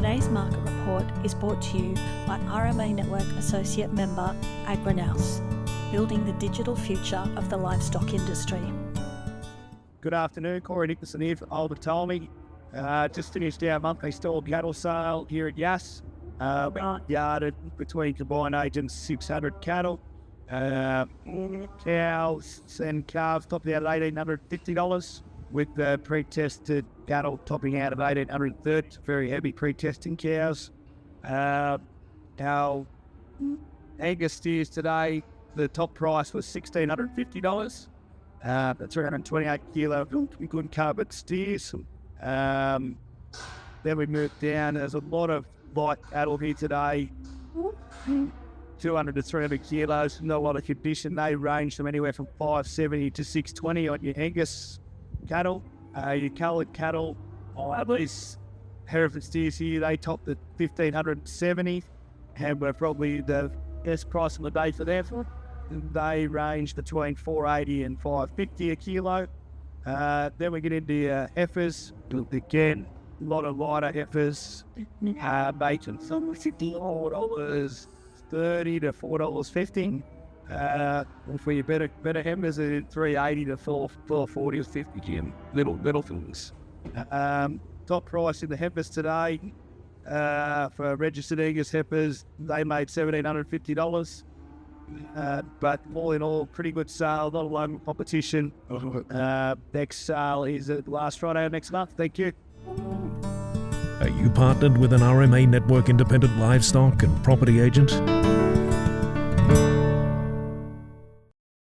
Today's market report is brought to you by RMA Network Associate member AgriNous, building the digital future of the livestock industry. Good afternoon, Nicholson here for Tolmie. Just finished our monthly store cattle sale here at Yass. We yarded between combined agents 600 cattle. Cows and calves topping out at $1,850, with the pre-tested cattle topping out at $1,830. Very heavy pre-testing cows. Our Angus steers today, the top price was $1,650. That's 328 kilo good covered steers. Then we moved down. There's a lot of light cattle here today, 200 to 300 kilos, not a lot of condition. They range from anywhere from 570 to 620 on your Angus cattle. Your coloured cattle, these Hereford steers here, they topped at 1,570 and were probably the best price of the day for them. They range between 480 and 550 a kilo. Then we get into your heifers. Again, a lot of lighter heifers, making some $4.30 to $4.50. For your better heifers, it's $3.80 to $4.40 or $50. Little things. Top price in the heifers today for registered Angus heifers, they made $1,750. But all in all, pretty good sale, not a local competition. Next sale is last Friday of next month. Thank you. Are you partnered with an RMA Network independent livestock and property agent?